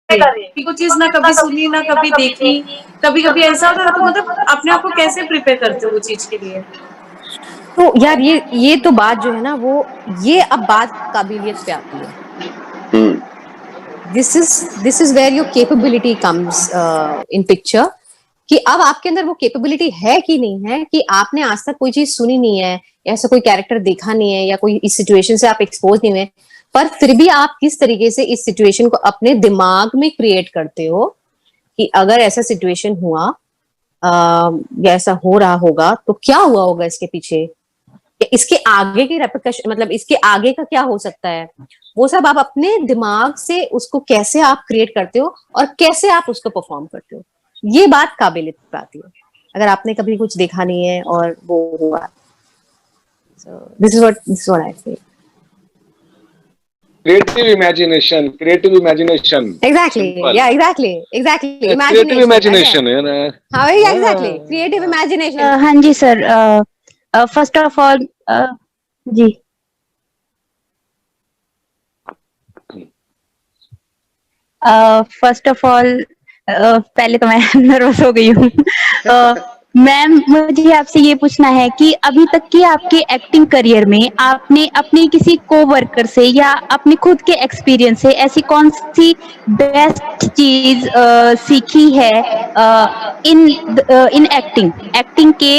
कि कुछ चीज ना कभी सुनी ना कभी देखी, कभी कभी ऐसा होता है, तो मतलब अपने आप को कैसे प्रिपेयर करते हो वो चीज के लिए? तो यार ये तो बात जो है ना, वो ये अब बात काबिलियत पे आती है। This is where your capability comes in picture, कि अब आपके अंदर वो कैपेबिलिटी है कि नहीं है, कि आपने आज तक कोई चीज सुनी नहीं है, ऐसा कोई कैरेक्टर देखा नहीं है, या कोई इस सिचुएशन से आप एक्सपोज नहीं हुए, पर फिर भी आप किस तरीके से इस सिचुएशन को अपने दिमाग में क्रिएट करते हो कि अगर ऐसा सिचुएशन हुआ या ऐसा हो रहा होगा तो क्या हुआ होगा इसके पीछे, इसके आगे की रेपरकशन, मतलब इसके आगे का क्या हो सकता है, वो सब आप अपने दिमाग से उसको कैसे आप क्रिएट करते हो और कैसे आप उसको परफॉर्म करते हो, ये बात काबिलियत पे आती है। अगर आपने कभी कुछ देखा नहीं है और वो हुआ, so this is what I feel. Creative imagination. Exactly. Simple. Yeah, exactly. Creative Imagination. imagination है ना। हाँ, exactly. Creative imagination. हाँ जी सर, फर्स्ट ऑफ ऑल जी फर्स्ट ऑफ ऑल पहले तो मैं नर्वस हो गई हूँ। मैम, मुझे आपसे ये पूछना है कि अभी तक की आपके एक्टिंग करियर में आपने अपने किसी कोवर्कर से या अपने खुद के एक्सपीरियंस से ऐसी कौन सी बेस्ट चीज सीखी है इन एक्टिंग के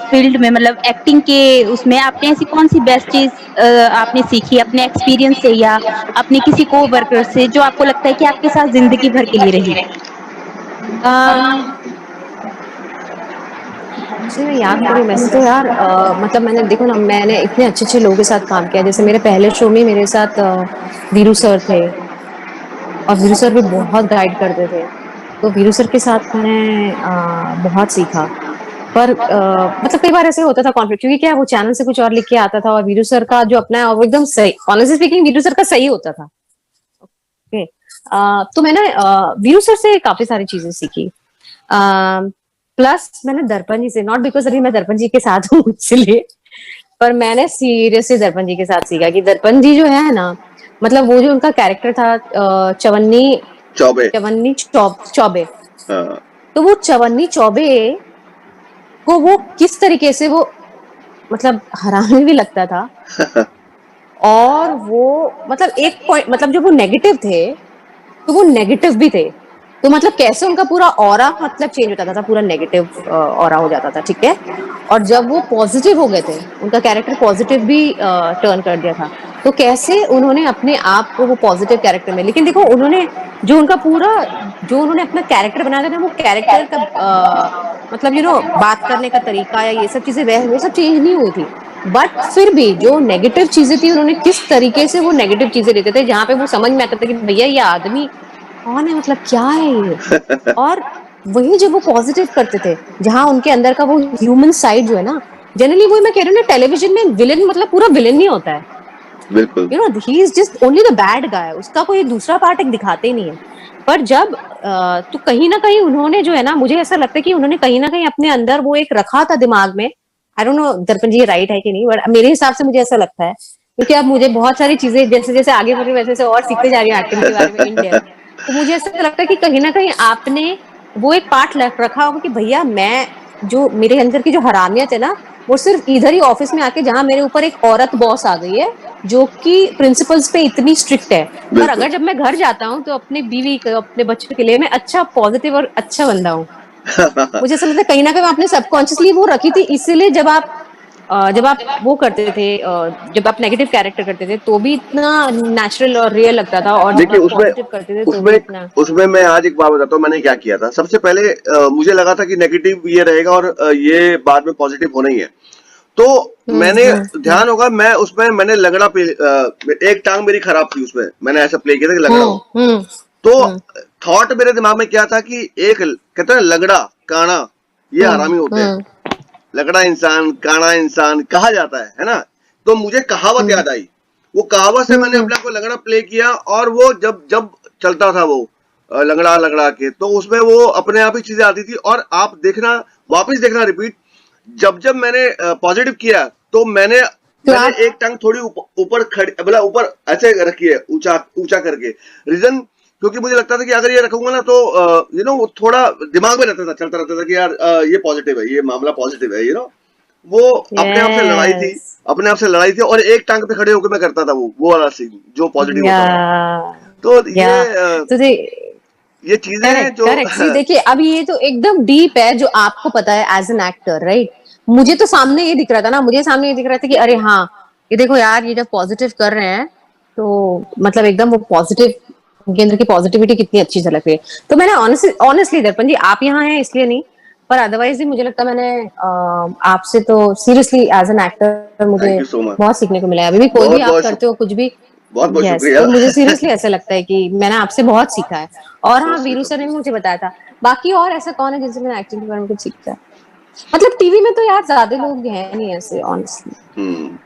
फील्ड में, मतलब एक्टिंग के उसमें आपने ऐसी कौन सी बेस्ट चीज आपने सीखी अपने एक्सपीरियंस से या अपने किसी कोवर्कर से, जो आपको लगता है कि आपके साथ जिंदगी भर के लिए रही? मुझे मैं याद करूँ वैसे तो यार, मतलब मैंने देखो ना, मैंने इतने अच्छे अच्छे लोगों के साथ काम किया। जैसे मेरे पहले शो में मेरे साथ वीरू सर थे, और वीरू सर भी बहुत गाइड करते थे, तो वीरू सर के साथ मैंने बहुत सीखा। पर मतलब कई बार ऐसे होता था कॉन्फ्लिक्ट, क्योंकि क्या वो चैनल से कुछ और लिख के आता था और वीरू सर का जो अपना है वो एकदम सही, ऑनेस्टली स्पीकिंग वीरू सर का सही होता था। ओके, तो मैंने वीरू सर से काफी सारी चीजें सीखी। प्लस मैंने दर्पण जी से, नॉट बिकॉज अभी मैं दर्पण जी के साथ हूँ इसलिए, पर मैंने सीरियसली दर्पण जी के साथ सीखा कि दर्पण जी जो है ना, मतलब वो जो उनका कैरेक्टर था चवन्नी चौबे, तो वो चवन्नी चौबे को वो किस तरीके से वो मतलब हरामी भी लगता था और वो मतलब एक पॉइंट, मतलब जब वो नेगेटिव थे तो वो नेगेटिव भी थे, तो मतलब कैसे उनका पूरा ऑरा मतलब चेंज होता था, पूरा नेगेटिव ऑरा हो जाता था, ठीक है। और जब वो पॉजिटिव हो गए थे, उनका कैरेक्टर पॉजिटिव भी टर्न कर दिया था, तो कैसे उन्होंने अपने आप को वो पॉजिटिव कैरेक्टर में, लेकिन देखो उन्होंने जो उनका पूरा जो उन्होंने अपना कैरेक्टर बनाया था ना, वो कैरेक्टर का मतलब बात करने का तरीका या ये सब चीजें वो सब चेंज नहीं हुई थी, बट फिर भी जो नेगेटिव चीजें थी उन्होंने किस तरीके से वो नेगेटिव चीजें लेते थे, जहां पे वो समझ में आता था कि भैया ये आदमी कौन है, मतलब क्या है ये। और वही जब वो पॉजिटिव करते थे, जहां उनके अंदर का वो ह्यूमन साइड जो है ना, जनरली वही मैं कह रही हूँ ना, टेलीविजन में विलेन मतलब पूरा विलेन नहीं होता है, बिल्कुल, he is just only the bad guy, उसका कोई दूसरा पार्ट एक दिखाते ही नहीं है। पर जब तो कहीं ना कहीं उन्होंने जो है ना, मुझे ऐसा लगता है कि उन्होंने कहीं ना कहीं अपने अंदर वो एक रखा था दिमाग में। आई डोंट नो दर्पण जी राइट है कि नहीं, बट मेरे हिसाब से मुझे ऐसा लगता है, क्योंकि अब मुझे बहुत सारी चीजें जैसे जैसे आगे बढ़ रही वैसे वैसे और सीखते जा रही हूँ एक्टिंग के बारे में इंडिया, तो मुझे ऐसा लगता है कि कहीं ना कहीं आपने वो एक पार्ट रखा होगा कि भैया मैं जो मेरे अंदर की जो हरामियत है ना, वो सिर्फ इधर ही ऑफिस में आके, जहां मेरे ऊपर एक औरत बॉस आ गई है जो कि प्रिंसिपल्स पे इतनी स्ट्रिक्ट है, पर अगर जब मैं घर जाता हूँ तो अपने बीवी को, अपने बच्चों के लिए मैं अच्छा पॉजिटिव और अच्छा बंदा हूँ। मुझे ऐसा लगता है कहीं ना कहीं आपने सबकॉन्शियसली वो रखी थी, इसीलिए जब आप वो करते थे, जब आप नेगेटिव कैरेक्टर करते थे तो भी इतना नेचुरल और रियल लगता था, और जब आप पॉजिटिव करते थे तो भी इतना। उसमें मैं आज एक बात बताता हूँ मैंने क्या किया था। सबसे पहले मुझे लगा था कि नेगेटिव ये रहेगा और ये बाद में पॉजिटिव होना ही है, तो मैंने ध्यान होगा मैं उसमें मैंने लंगड़ा एक टांग मेरी खराब थी, उसमें मैंने ऐसा प्ले किया था कि लंगड़ा हूँ, तो थॉट मेरे दिमाग में क्या था कि एक कहते हैं लंगड़ा काना ये हरामी होते हैं, लंगड़ा इंसान काना इंसान कहा जाता है ना, तो मुझे कहावत याद आई, वो कहावत से मैंने अपने को लंगड़ा प्ले किया, और वो जब जब चलता था वो लंगड़ा लंगड़ा के, तो उसमें वो अपने आप ही चीजें आती थी, और आप देखना वापस देखना रिपीट, जब जब मैंने पॉजिटिव किया तो मैंने एक टांग थोड़ी ऊपर खड़ी, मतलब ऊपर ऐसे रखी है ऊंचा ऊंचा करके, रीजन क्योंकि मुझे लगता था कि अगर ये रखूंगा ना तो यू नो थोड़ा दिमाग में रहता था, चलता रहता था कि यार ये पॉजिटिव है, ये मामला पॉजिटिव है, यू नो वो अपने आप से लड़ाई थी, यस अपने आप से लड़ाई थी, और एक टांग पे खड़े होकर मैं करता था वो वाला सीन जो पॉजिटिव होता था। या तो या तो ये चीजें हैं करेक्ट जो करेक्ट सी देखिए अब ये तो एकदम डीप है जो आपको पता है एज एन एक्टर राइट। मुझे तो सामने ये दिख रहा था ना, मुझे सामने ये दिख रहा था कि अरे हाँ ये देखो यार ये जब पॉजिटिव कर रहे हैं तो मतलब एकदम वो पॉजिटिव उनके अंदर की पॉजिटिविटी कितनी अच्छी झलक रही है। तो मैंने ऑनेस्टली दर्पण जी आप यहाँ हैं इसलिए नहीं, पर अदरवाइज भी मुझे लगता है मैंने आपसे तो सीरियसली एज एन एक्टर मुझे थैंक यू सो मच, बहुत सीखने को मिला है। अभी भी कोई भी बहुत आप बहुत करते हो कुछ भी बहुत बहुत यस शुक्रिया। तो मुझे सीरियसली ऐसा लगता है कि मैंने आपसे बहुत सीखा है। और सो हाँ स्वीट वीरू ऑफ सर ने यू। भी मुझे बताया था। बाकी और ऐसा कौन है जिनसे मैंने एक्टिंग के बारे में कुछ सीखा है? मतलब टीवी में तो यार ज्यादा लोग हैं नहीं ऐसे ऑनेस्टली। हम्म।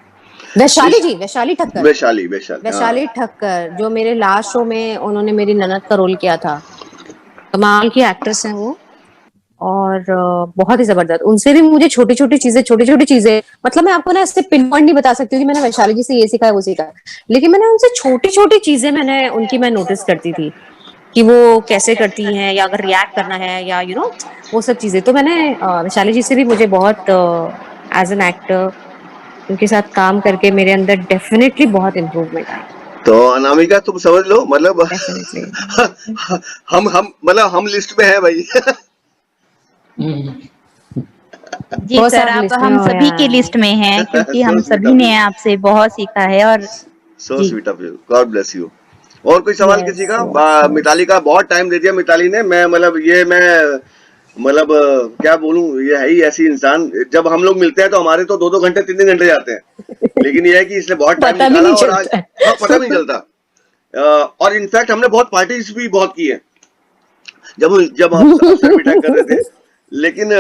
वैशाली विश- जी, वैशाली ठक्कर, वैशाली वैशाली हाँ। वैशाली ठक्कर जो मेरे लास्ट शो में उन्होंने मेरी ननद का रोल किया था। कमाल की एक्ट्रेस हैं वो और बहुत ही जबरदस्त। उनसे भी मुझे छोटी छोटी चीजें मतलब मैं आपको ना ऐसे पिन पॉइंट नहीं बता सकती हूँ कि मैंने वैशाली जी से ये सीखा है वो सीखा है, लेकिन मैंने उनसे छोटी छोटी चीजें मैंने उनकी मैं नोटिस करती थी कि वो कैसे करती हैं या अगर रिएक्ट करना है या यू नो वो सब चीजें। तो मैंने वैशाली जी से भी मुझे बहुत एज एन एक्टर उनके साथ काम करके मेरे अंदर डेफिनेटली बहुत इम्प्रूवमेंट आई। तो अनामिका तुम समझ लो मतलब डेफिनेटली हम मतलब हम लिस्ट में है भाई। जी वो सर, सब आप लिस्ट में हम हो सभी के लिस्ट यार। में हैं क्योंकि सो हम स्वीट सभी ऑफ ने यू, आपसे बहुत सीखा है। और सो जी sweet of you, God bless you. और कोई सवाल किसी यस का? यस यस मिताली का बहुत टाइम दे दिया मिताली ने, मैं मतलब मतलब क्या बोलूं, ये है ही ऐसी इंसान, जब हम लोग मिलते हैं तो हमारे तो 2-2 घंटे 3-3 घंटे जाते हैं, लेकिन ये है कि इसने बहुत टाइम पता भी निकाला नहीं और आज चलता हाँ पता भी नहीं है। चलता। और इनफैक्ट हमने बहुत पार्टीज भी बहुत की है जब जब आप अफसर बिठा कर रहे थे, लेकिन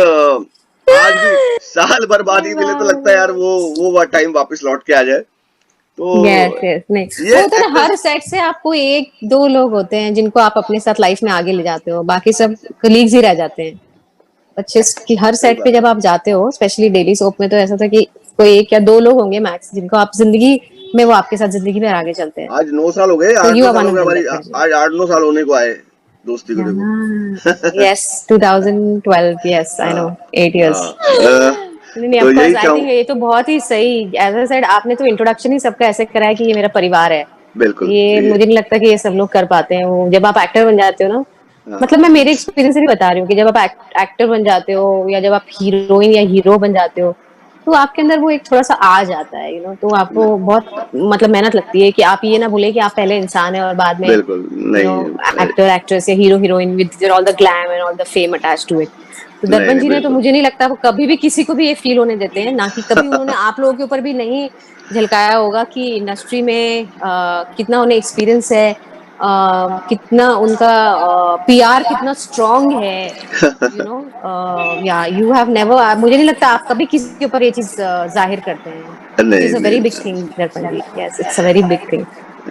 आज भी साल भर बाद ही मिले तो लगता है यार वो टाइम वापस लौट के आ जाए। तो यस यस नहीं ये वो होता है ना एक्टर्स हर सेट से आपको एक दो लोग होते हैं जिनको आप अपने साथ लाइफ में आगे ले जाते हो, बाकी सब कलीग्स ही रह जाते हैं। अच्छे कि हर सही सेट पे बात है। जब आप जाते हो स्पेशली डेली सोप में तो ऐसा था कि कोई एक या दो लोग होंगे मैक्स जिनको आप जिंदगी में वो आपके साथ जिंदगी में आगे चलते हैं। आज 9 साल हो गए, तो आठ यू नौ आर साल वन हो ऑफ गए देम हमारी, दर्पण जी। आज 8-9 साल होने को आए दोस्ती को, देखो। यस 2012 यस आई नो हाँ 8 इयर्स। हाँ नहीं नहीं तो ऑफ यही कोर्स आई चाहूँ, थिंक ये तो बहुत ही सही एज आई सेड आपने तो इंट्रोडक्शन ही सबका ऐसे करा है कि ये मेरा परिवार है। बिल्कुल ये ये मुझे नहीं लगता कि ये सब लोग कर पाते हैं वो जब आप एक्टर बन जाते हो ना। हाँ मतलब मैं मेरे एक्सपीरियंस से भी बता रही हूँ कि जब आप एक्टर बन जाते हो या जब आप हीरोइन या हीरो बन जाते हो तो आपके अंदर वो एक थोड़ा सा आ जाता है यू नो, तो आपको बहुत मतलब मेहनत लगती है कि आप ये ना भूले कि आप पहले इंसान है और बाद में बिल्कुल यू नो नहीं एक्टर एक्ट्रेस या hero heroine with all the glam and all the fame attached to it. तो नहीं दर्पण नहीं जी ने तो बिल्कुल मुझे नहीं लगता वो कभी भी किसी को भी ये फील होने देते हैं, ना कि कभी उन्होंने आप लोगों के ऊपर भी नहीं झलकाया होगा कि इंडस्ट्री में कितना उन्हें एक्सपीरियंस है, कितना उनका पीआर कितना स्ट्रांग है यू नो। या यू हैव नेवर मुझे नहीं लगता आप कभी किसी के ऊपर ये चीज जाहिर करते हैं विच नहीं इज अ वेरी बिग नहीं thing Darpan ji. Yes it's a very big thing. ये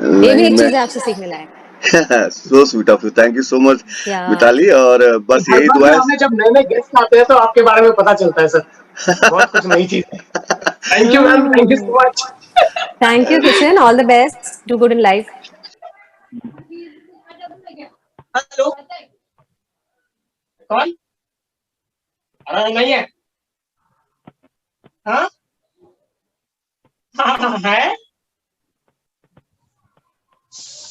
भी नहीं एक मैं चीज है आपसे सीखने लायक। So sweet of you, thank you so much या मिताली, और बस यही दरबार दुआ में है। हमें जब नए नए गेस्ट आते हैं तो आपके बारे में पता चलता है सर, बहुत कुछ नई चीज है। Thank you ma'am, thank you so much. Thank you Kishan all the best do good in life. Hello, कौन? अरे नहीं है। हाँ हाँ हाँ है।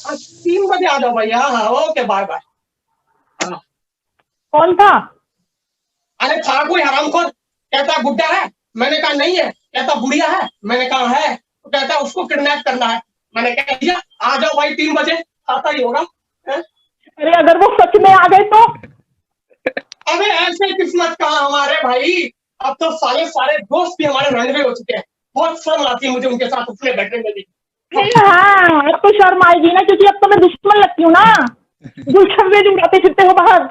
हाँ, 3 बजे आ जाओ भैया। हाँ ओके बाय बाय। हाँ। कौन था? अरे था कोई हरामखोर, कहता गुड्डा है, मैंने कहा नहीं है, कहता बुढ़िया है, मैंने कहा है, तो कहता उसको किडनैप करना है। मैंने कहा भैया आ जाओ भाई 3 बजे, आता ही होगा। हैं? अरे अगर वो सच में आ गए तो? अबे ऐसे किस्मत कहाँ हमारे भाई, अब तो साले सारे दोस्त भी हमारे रनवे हो चुके हैं। बहुत शर्म आती है मुझे उनके साथ उठने बैठने में भी। हाँ अब तो शर्म आएगी ना, क्योंकि अब तो मैं दुश्मन लगती हूँ ना। गुलशन से उड़ाते फिरते हो बाहर।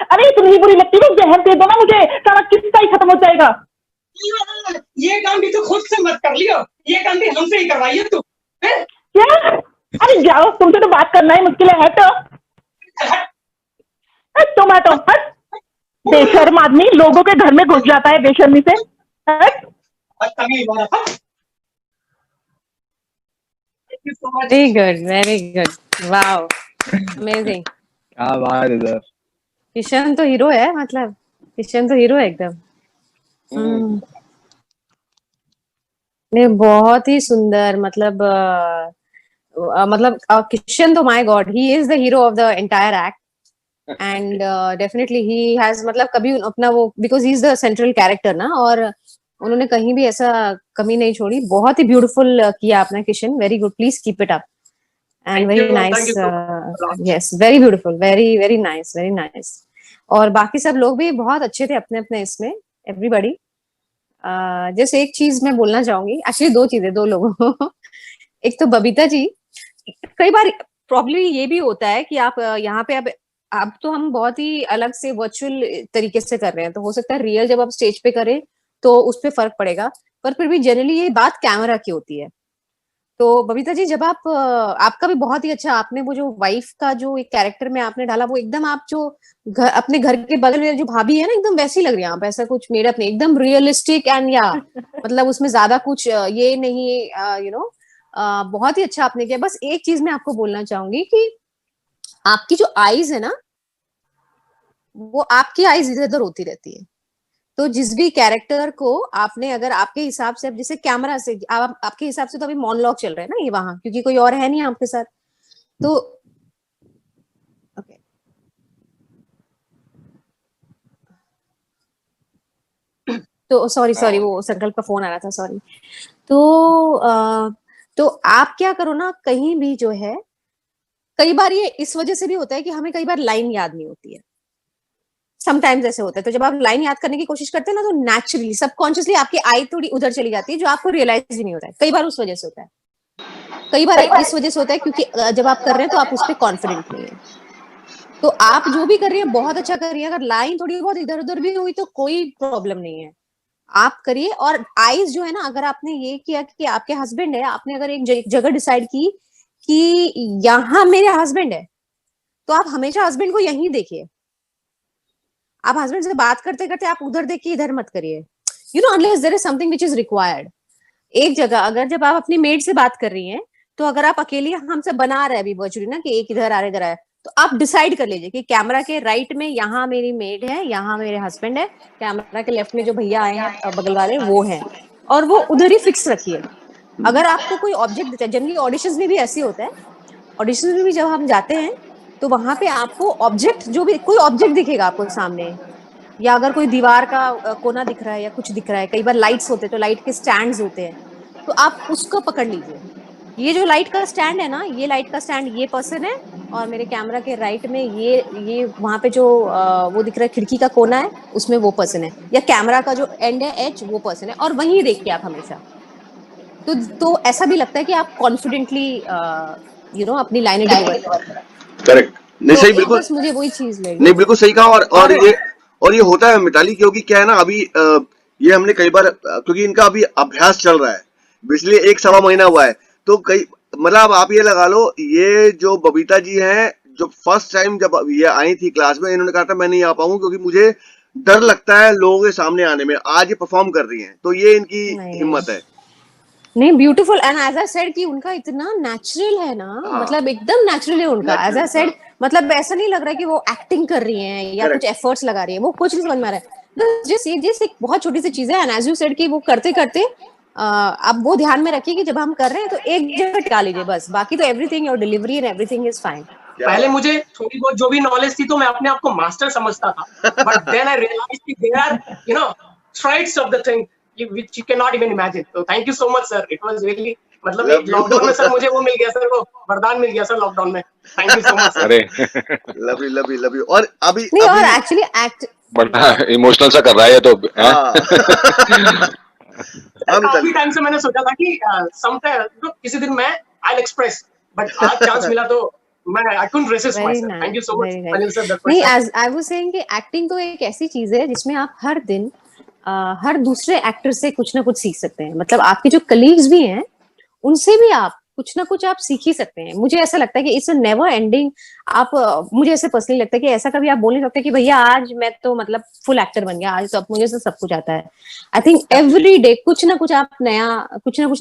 अरे इतनी बुरी लगती है, जहर दे दो ना मुझे, सारा किस्सा ही खत्म हो जाएगा। ये काम भी तू खुद से मत कर लियो, ये काम भी हमसे ही करवाइए तू। हैं? क्या? अरे जाओ, तुमसे तो बात करना ही मुश्किल है। हट हट, तुम हटो हट। बेशर्म आदमी लोगों के घर में घुस जाता है बेशर्मी से। हट। बदतमीज हो रहा था। Thank you so much. Very good wow. Amazing. क्या बात है सर। किशन तो हीरो है, मतलब किशन तो हीरो है एकदम। नहीं, बहुत ही सुंदर, मतलब किशन तो my God, he is the hero of the entire act and definitely he has, मतलब कभी अपना वो, because he is the central character ना, और उन्होंने कहीं भी ऐसा कमी नहीं छोड़ी। बहुत ही ब्यूटीफुल किया आपने Kishan, very good, please keep it up and thank you, very thank nice. You so much. Yes, very beautiful, very very nice, very nice. और बाकी सब लोग भी बहुत अच्छे थे अपने अपने इसमें, एवरीबॉडी। जैसे एक चीज मैं बोलना चाहूंगी, एक्चुअली दो चीजें, दो लोगों को। एक तो बबीता जी, कई बार प्रॉब्लम ये भी होता है कि आप यहाँ पे अब तो हम बहुत ही अलग से वर्चुअल तरीके से कर रहे हैं, तो हो सकता है रियल जब आप स्टेज पे करें तो उस पर फर्क पड़ेगा, पर फिर भी जनरली ये बात कैमरा की होती है। तो बबीता जी, जब आप आपका भी बहुत ही अच्छा, आपने वो जो वाइफ का जो एक कैरेक्टर में आपने डाला, वो एकदम आप जो अपने घर के बगल में जो भाभी है ना, एकदम वैसी लग रही है आप, ऐसा कुछ मेडअप नहीं, एकदम रियलिस्टिक एंड या मतलब उसमें ज्यादा कुछ ये नहीं, यू नो, बहुत ही अच्छा आपने किया। बस एक चीज मैं आपको बोलना चाहूंगी कि आपकी जो आईज है ना, वो आपकी आईज इधर उधर होती रहती है। तो जिस भी कैरेक्टर को आपने, अगर आपके हिसाब से, अब जैसे कैमरा से आपके हिसाब से तो अभी मोनोलॉग चल रहा है ना ये वहां, क्योंकि कोई और है नहीं आपके साथ, तो ओके। तो सॉरी वो संकल्प का फोन आ रहा था, सॉरी। तो तो आप क्या करो ना, कहीं भी जो है, कई बार ये इस वजह से भी होता है कि हमें कई बार लाइन याद नहीं होती है, समटाइम्स ऐसे होता है। तो जब आप लाइन याद करने की कोशिश करते हैं ना, तो नेचुरली सबकॉन्शियसली आपकी आई थोड़ी उधर चली जाती है, जो आपको रियलाइज भी नहीं होता है। कई बार उस वजह से होता है, कई बार इस वजह से होता है क्योंकि जब आप कर रहे हैं तो आप उस पर कॉन्फिडेंट नहीं है। तो आप जो भी कर रही हैं बहुत अच्छा कर रही हैं, अगर लाइन थोड़ी बहुत इधर उधर भी हुई तो कोई प्रॉब्लम नहीं है, आप करिए। और आईज जो है ना, अगर आपने ये किया कि आपके हस्बैंड है, आपने अगर एक जगह डिसाइड की कि यहाँ मेरे हस्बैंड है, तो आप हमेशा हस्बैंड को यहीं देखिए। आप हस्बैंड से बात करते करते आप उधर देखिए, इधर मत करिए, you know, unless there is something which is required. एक जगह अगर जब आप अपनी मेड से बात कर रही हैं, तो अगर आप अकेली हमसे बना रहे हैं अभी वर्चुअली ना, कि एक इधर आ रहा इधर आया, तो आप डिसाइड कर लीजिए कि कैमरा के राइट में यहाँ मेरी मेड है, यहाँ मेरे हस्बैंड है, कैमरा के लेफ्ट में जो भैया आए हैं बगल वाले वो हैं, और वो उधर ही फिक्स रखिए। अगर आपको कोई ऑब्जेक्ट दिखता है, जनरली ऑडिशंस में भी ऐसे होता है, ऑडिशंस में भी जब हम जाते हैं तो वहां पे आपको ऑब्जेक्ट, जो भी कोई ऑब्जेक्ट दिखेगा आपको सामने, या अगर कोई दीवार का कोना दिख रहा है या कुछ दिख रहा है, कई बार लाइट्स होते हैं तो लाइट के स्टैंड्स होते हैं, तो आप उसको पकड़ लीजिए। ये जो लाइट का स्टैंड है ना, ये लाइट का स्टैंड ये पर्सन है, और मेरे कैमरा के राइट में ये वहां पे जो वो दिख रहा है खिड़की का कोना है, उसमें वो पर्सन है, या कैमरा का जो एंड है एज वो पर्सन है, और वहीं देखिए आप हमेशा। तो ऐसा भी लगता है कि आप कॉन्फिडेंटली यू नो अपनी लाइनें डिलीवर कर रहे हैं। करेक्ट, नहीं तो सही, एक बिल्कुल बस मुझे वही चीज लगी। नहीं, बिल्कुल सही कहा। और और ये होता है मिताली, क्योंकि क्या है ना, अभी ये हमने कई बार, क्योंकि इनका अभी अभ्यास चल रहा है, पिछले 1 सवा महीना हुआ है, तो कई, मतलब आप ये लगा लो, ये जो बबीता जी हैं, जो फर्स्ट टाइम जब ये आई थी क्लास में, इन्होंने कहा था मैं नहीं आ पाऊंगा क्योंकि मुझे डर लगता है लोगों के सामने आने में। आज ये परफॉर्म कर रही हैं, तो ये इनकी हिम्मत है। नहीं, beautiful, and as I said कि उनका इतना नेचुरल है ना, हाँ। मतलब एकदम नेचुरल है उनका। एज आई सेड, मतलब ऐसा नहीं लग रहा है कि वो एक्टिंग कर रही हैं या Correct. कुछ एफर्ट्स लगा रही है, वो कुछ नहीं समझ में आ रहा है। जस्ट एक बहुत छोटी सी चीज है, एंड एज यू सेड कि वो करते करते अब वो ध्यान में रखिए कि जब हम कर रहे हैं तो एक जगह टिका लीजिए बस, बाकी तो everything, your delivery and everything is fine. पहले मुझे थोड़ी बहुत जो भी नॉलेज थी तो मैं अपने आप को मास्टर समझता था, बट देन आई रियलाइज्ड कि there are, you know, threads of the thing which you cannot even imagine. So thank you so much sir, it was really, मतलब लॉकडाउन में सर मुझे वो मिल गया सर, वो वरदान मिल गया सर लॉकडाउन में। Thank you so much sir. अरे लव यू। और अभी नहीं, और एक्चुअली एक्ट बड़ा इमोशनल सा कर रहा है ये तो। काफी टाइम से मैंने सोचा था कि समटाइम किसी दिन मैं आई विल एक्सप्रेस, बट आज चांस मिला तो मैं I couldn't resist myself. Thank you so much Anil sir. नहीं, एज आई वाज सेइंग कि एक्टिंग तो एक ऐसी चीज है जिसमें आप हर दिन हर दूसरे एक्टर से कुछ ना कुछ सीख सकते हैं। मतलब आपके जो कलीग्स भी हैं उनसे भी आप कुछ ना कुछ आप सीख ही सकते हैं। मुझे ऐसा लगता है कि इट्स अ नेवर एंडिंग। आप मुझे ऐसे पर्सनली लगता है कि ऐसा कभी आप बोल नहीं सकते कि भैया आज मैं तो मतलब फुल एक्टर बन गया, आज तो अब मुझे से सब कुछ आता है। आई थिंक एवरी डे कुछ ना कुछ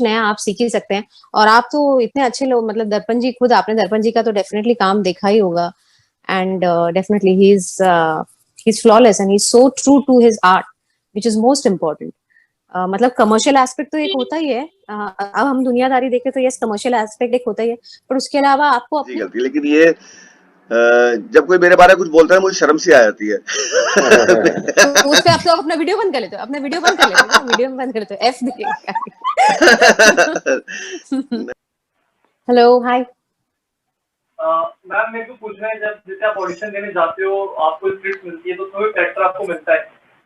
नया आप सीख ही सकते हैं। और आप तो इतने अच्छे लोग, मतलब दर्पण जी, खुद आपने दर्पण जी का तो डेफिनेटली काम देखा ही होगा। And definitely he is flawless and he is so true to his art, which is most important. मतलब कमर्शियल एस्पेक्ट तो एक होता ही है। अब हम दुनियादारी देखें तो यस, कमर्शियल एस्पेक्ट एक होता ही है, पर उसके अलावा आपको जी अपने गलती, लेकिन ये जब कोई मेरे बारे में कुछ बोलता है मुझे शर्म सी आ जाती है। तो उस पे आप लोग अपना वीडियो बंद कर लेते हो, अपना वीडियो बंद कर लेते हो क्या? वीडियो बंद कर लेते हो, एफ दिखेगा। हेलो, हाय। मैम मेरे को पूछना है, जब जैसे आप ऑडिशन देने जाते हो, आपको स्क्रिप्ट मिलती है तो उसमें कैरेक्टर आपको मिलता है,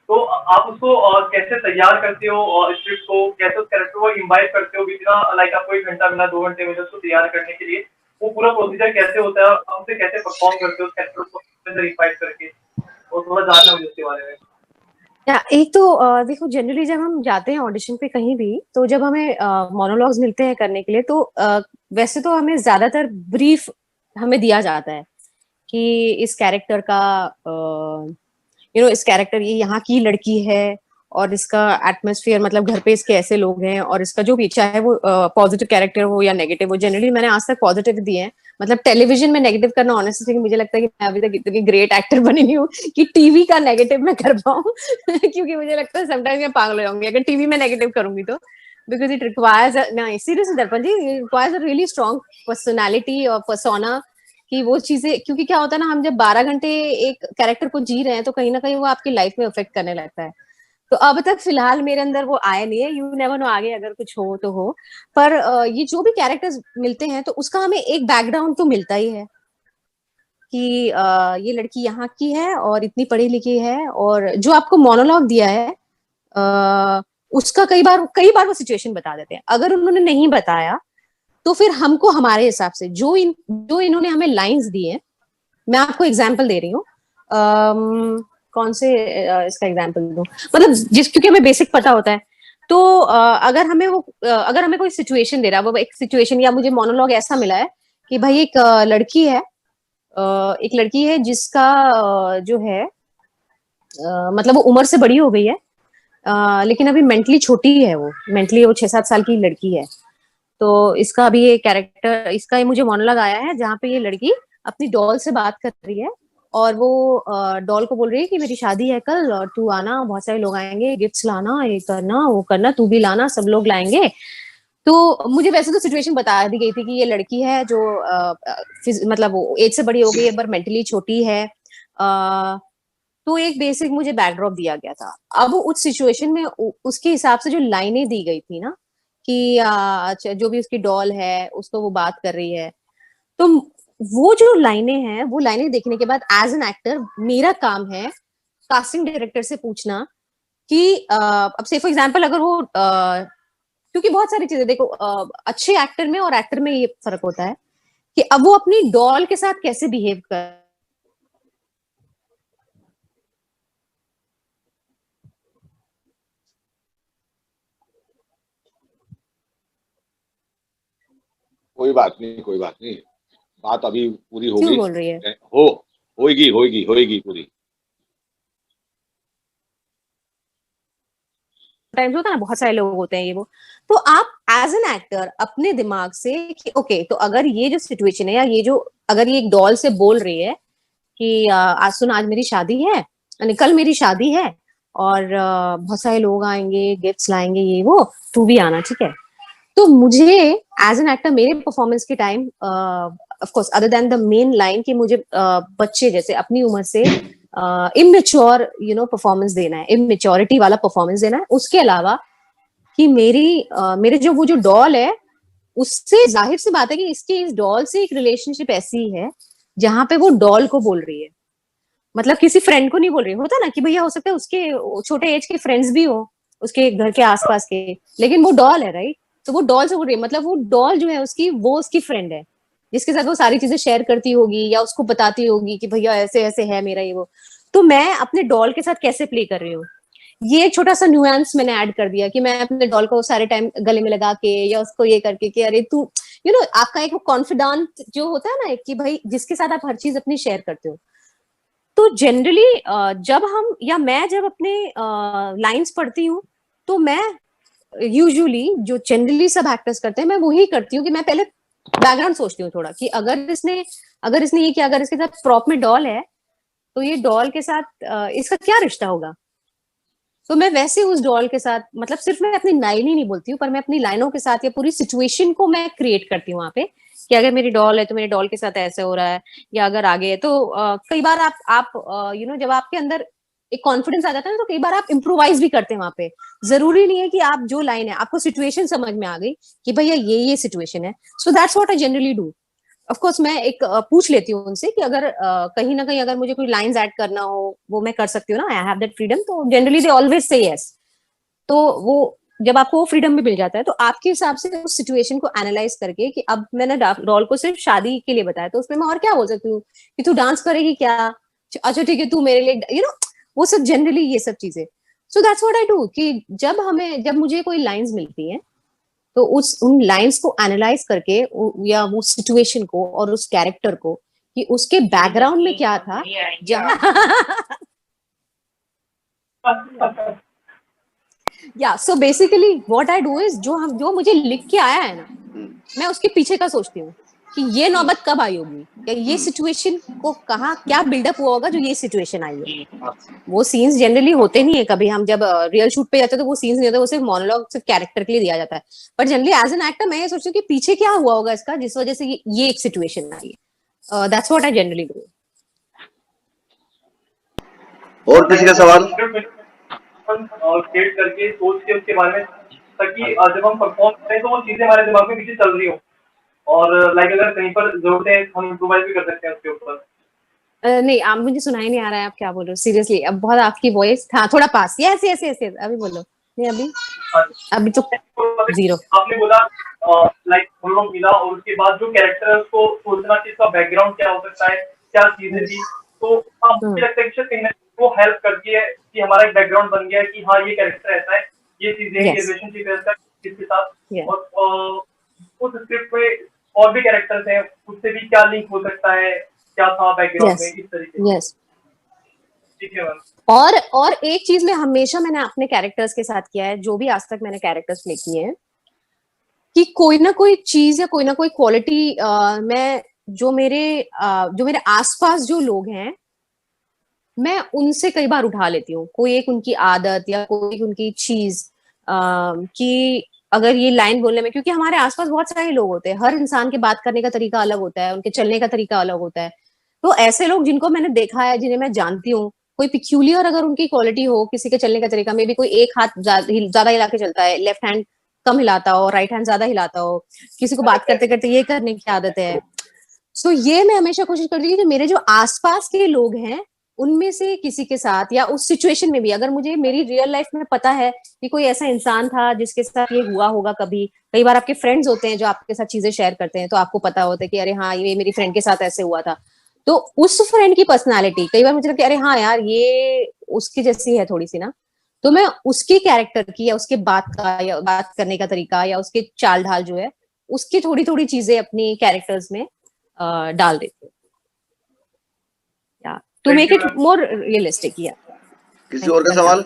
तो आप उसको कैसे तैयार करते हो और स्क्रिप्ट को कैसे उस कैरेक्टर को इम्बाइब करते हो? कितना लाइक आपको 1 घंटा मिला, 2 घंटे मिले उसको तैयार करने के लिए, वो पूरा प्रोसीजर कैसे होता है? आप उसे कैसे परफॉर्म करते हो उस कैरेक्टर को अंदर इम्बाइब करके? और थोड़ा जानना मुझे उसके बारे में। या एक तो देखो, जनरली जब हम जाते हैं ऑडिशन पे कहीं भी, तो जब हमें मोनोलॉग्स मिलते हैं करने के लिए, तो वैसे तो हमें ज्यादातर ब्रीफ हमें दिया जाता है कि इस कैरेक्टर का इस कैरेक्टर, ये यहाँ की लड़की है और इसका एटमॉस्फेयर, मतलब घर पे इसके ऐसे लोग हैं, और इसका जो भी इच्छा है वो पॉजिटिव कैरेक्टर हो या नेगेटिव हो। जनरली मैंने आज तक पॉजिटिव दिए हैं। मतलब टेलीविजन में नेगेटिव करना ऑनेस्टली मुझे लगता है कि मैं अभी तक इतनी ग्रेट एक्टर बनी नहीं हूँ कि टीवी का नेगेटिव मैं कर पाऊँ। क्योंकि मुझे लगता है समटाइम मैं पागल हो जाऊंगी अगर टीवी में नेगेटिव करूंगी तो, because it requires seriously Darpan ji, it requires a really strong personality और पर्सोना कि वो चीजें, क्योंकि क्या होता है ना, हम जब 12 घंटे एक कैरेक्टर को जी रहे हैं तो कहीं ना कहीं वो आपकी लाइफ में इफेक्ट करने लगता है। तो अब तक फिलहाल मेरे अंदर वो आया नहीं है, यू नेवर नो, आगे अगर कुछ हो तो हो। पर ये जो भी कैरेक्टर्स मिलते हैं तो उसका हमें एक बैकग्राउंड तो मिलता ही है कि ये लड़की यहाँ की है और इतनी पढ़ी लिखी है, और जो आपको मोनोलॉग दिया है उसका कई बार वो सिचुएशन बता देते हैं। अगर उन्होंने नहीं बताया तो फिर हमको हमारे हिसाब से जो इन्होंने हमें लाइंस दी हैं, मैं आपको एग्जांपल दे रही हूँ, कौन से इसका एग्जांपल दूं, मतलब क्योंकि हमें बेसिक पता होता है। तो अगर हमें कोई सिचुएशन दे रहा है, वो एक सिचुएशन या मुझे मोनोलॉग ऐसा मिला है कि भाई एक लड़की है जिसका जो है मतलब वो उम्र से बड़ी हो गई है, लेकिन अभी मेंटली छोटी है, वो मेंटली वो 6-7 साल की लड़की है। तो इसका अभी ये कैरेक्टर, इसका ये मुझे मोनोलॉग आया है जहाँ पे ये लड़की अपनी डॉल से बात कर रही है और वो डॉल को बोल रही है कि मेरी शादी है कल और तू आना, बहुत सारे लोग आएंगे, गिफ्ट्स लाना, ये करना वो करना, तू भी लाना, सब लोग लाएंगे। तो मुझे वैसे तो सिचुएशन बता दी गई थी कि ये लड़की है जो मतलब वो एज से बड़ी हो गई है पर मेंटली छोटी है। तो एक बेसिक मुझे बैकड्रॉप दिया गया था। अब उस सिचुएशन में उसके हिसाब से जो लाइनें दी गई थी ना कि अच्छा, जो भी उसकी डॉल है उसको वो बात कर रही है, तो वो जो लाइनें हैं, वो लाइनें देखने के बाद एज एन एक्टर मेरा काम है कास्टिंग डायरेक्टर से पूछना कि अब से फॉर एग्जांपल अगर वो क्योंकि बहुत सारी चीजें देखो, अच्छे एक्टर में और एक्टर में ये फर्क होता है कि अब वो अपनी डॉल के साथ कैसे बिहेव कर। कोई बात नहीं, बात अभी पूरी क्यों होगी। बोल रही है? होगी पूरी। टाइम्स होता है ना, बहुत सारे लोग होते हैं ये वो। तो आप एज एन एक्टर अपने दिमाग से कि ओके, तो अगर ये जो सिचुएशन है या ये जो, अगर ये एक डॉल से बोल रही है कि आज सुन, आज मेरी शादी है, यानी कल मेरी शादी है और बहुत सारे लोग आएंगे, गिफ्ट्स लाएंगे, ये वो, तू भी आना, ठीक है। तो मुझे एज एन एक्टर मेरे परफॉर्मेंस के time of course other than the main line कि मुझे बच्चे जैसे अपनी उम्र से इमेच्योर परफॉर्मेंस देना है, इमेच्योरिटी वाला परफॉर्मेंस देना है। उसके अलावा कि मेरे जो वो जो डॉल है उससे जाहिर सी बात है कि इसकी इस डॉल से एक रिलेशनशिप ऐसी है जहां पे वो डॉल को बोल रही है, मतलब किसी फ्रेंड को नहीं बोल रही। होता ना कि भैया हो सकता है उसके छोटे एज के फ्रेंड्स भी हो उसके घर के आसपास के, लेकिन वो डॉल है, राइट। तो वो डॉल से बोल रही है, मतलब वो डॉल जो है वो उसकी फ्रेंड है जिसके साथ वो सारी चीजें शेयर करती होगी या उसको बताती होगी कि भैया ऐसे ऐसे है मेरा ये वो। तो मैं अपने डॉल के साथ कैसे प्ले कर रही हूँ, ये एक छोटा सा न्यूएंस मैंने ऐड कर दिया कि मैं अपने डॉल को सारे टाइम गले में लगा के या उसको ये करके कि अरे तू यू नो आपका एक कॉन्फिडेंट जो होता है ना कि भाई जिसके साथ आप हर चीज अपनी शेयर करते हो। तो जनरली जब हम या मैं जब अपने लाइंस पढ़ती हूँ तो मैं यूजुअली जो जनरली सब एक्टर्स करते हैं मैं वही करती हूँ कि मैं पहले बैकग्राउंड सोचती हूँ थोड़ा कि अगर इसने ये किया, अगर इसके साथ प्रॉप में डॉल है तो ये डॉल के साथ इसका क्या रिश्ता होगा। तो मैं वैसे उस डॉल के साथ मतलब सिर्फ मैं अपनी लाइन ही नहीं बोलती हूँ पर मैं अपनी लाइनों के साथ या पूरी सिचुएशन को मैं क्रिएट करती हूँ वहां पे कि अगर मेरी डॉल है तो मेरे डॉल के साथ ऐसे हो रहा है, या अगर आगे है तो कई बार आप यू नो जब आपके अंदर एक कॉन्फिडेंस आ जाता है ना तो कई बार आप इम्प्रोवाइज भी करते हैं वहां पे। जरूरी नहीं है कि आप जो लाइन है आपको सिचुएशन समझ में आ गई कि भैया ये सिचुएशन है, so that's what I generally do. Of course मैं एक पूछ लेती हूँ उनसे कि अगर कहीं ना कहीं अगर मुझे कोई लाइंस ऐड करना हो वो मैं कर सकती हूँ ना, आई हैव दैट फ्रीडम, तो generally they always say yes. तो वो जब आपको वो फ्रीडम भी मिल जाता है तो आपके हिसाब से उस सिचुएशन को एनालाइज करके कि अब मैंने डॉल को सिर्फ शादी के लिए बताया तो उसमें मैं और क्या बोल सकती हूँ कि तू डांस करेगी क्या, अच्छा ठीक है तू मेरे लिए, यू नो वो सब जनरली ये सब चीजें। So that's what I do कि जब मुझे कोई लाइंस मिलती है तो उन लाइंस को एनालाइज करके या वो सिचुएशन को और उस कैरेक्टर को कि उसके बैकग्राउंड में क्या था जहां या so basically what I do is जो मुझे लिख के आया है ना मैं उसके पीछे का सोचती हूँ कि ये नौबत कब आई होगी, या ये सिचुएशन को कहाँ क्या बिल्डअप हुआ होगा जो ये सिचुएशन आई है। वो सीन्स जनरली होते नहीं है, कभी हम जब रियल शूट पे जाते हैं तो वो सीन्स नहीं होते, वो सिर्फ मोनोलॉग सिर्फ कैरेक्टर के लिए दिया जाता है। But generally as an actor मैं ये सोचती हूँ कि पीछे क्या हुआ होगा इसका जिस वजह से ये एक सिचुएशन आई है। That's what I generally do. और किसी का सवाल? क्रिएट करके सोच के उसके बारे में ताकि जब हम परफॉर्म करें तो वो चीजें हमारे दिमाग में पीछे चल रही हो और लाइक अगर कहीं पर जरूरत है हम इम्प्रोवाइज भी कर सकते हैं उसके ऊपर। नहीं आप मुझे सुनाई नहीं आ रहा है, आप क्या बोल रहे हो सीरियसली? अब बहुत आपकी वॉइस हाँ थोड़ा पास, यस यस यस यस अभी बोलो। नहीं अभी तो जीरो। आपने बोला लाइक हम लोग मिला और उसके बाद जो कैरेक्टर है उसको सोचना कि इसका बैकग्राउंड क्या हो सकता है, क्या चीजें थी, तो मुझे लगता है कि कहीं ना कहीं वो हेल्प करती है कि हमारा एक बैकग्राउंड बन गया है कि हाँ ये कैरेक्टर ऐसा है, ये चीजें ये रिलेशनशिप ऐसा है किसके साथ, और उस स्क्रिप्ट में और भी कैरेक्टर्स हैं उससे भी क्या लिंक हो सकता है, क्या था बैकग्राउंड में, इस तरीके से। ठीक है मैम। और एक चीज में हमेशा मैंने अपने कैरेक्टर्स के साथ किया है, जो भी आज तक मैंने कैरेक्टर्स प्ले किए हैं, कि कोई ना कोई चीज या कोई ना कोई क्वालिटी मैं जो मेरे आसपास जो लोग हैं मैं उनसे कई बार उठा लेती हूँ। कोई एक उनकी आदत या कोई उनकी चीज कि अगर ये लाइन बोलने में, क्योंकि हमारे आसपास बहुत सारे लोग होते हैं, हर इंसान के बात करने का तरीका अलग होता है, उनके चलने का तरीका अलग होता है। तो ऐसे लोग जिनको मैंने देखा है, जिन्हें मैं जानती हूँ, कोई पिक्यूलियर अगर उनकी क्वालिटी हो, किसी के चलने का तरीका में भी कोई एक हाथ ज्यादा हिला के चलता है, लेफ्ट हैंड कम हिलाता हो, राइट हैंड ज्यादा हिलाता हो, किसी को बात करते करते ये करने की आदत है। सो ये मैं हमेशा कोशिश करती हूँ कि मेरे जो आसपास के लोग हैं उनमें से किसी के साथ या उस सिचुएशन में भी, अगर मुझे मेरी रियल लाइफ में पता है कि कोई ऐसा इंसान था जिसके साथ ये हुआ होगा कभी, कई बार आपके फ्रेंड्स होते हैं जो आपके साथ चीजें शेयर करते हैं तो आपको पता होता है कि अरे हाँ ये मेरी फ्रेंड के साथ ऐसे हुआ था, तो उस फ्रेंड की पर्सनालिटी कई बार मुझे लगता है अरे हाँ यार ये उसकी जैसी है थोड़ी सी ना, तो मैं उसके कैरेक्टर की या उसके बात करने का तरीका या उसके चाल ढाल जो है उसकी थोड़ी थोड़ी चीजें अपनी कैरेक्टर्स में डाल देती हूँ to make it more realistic. किसी और का सवाल?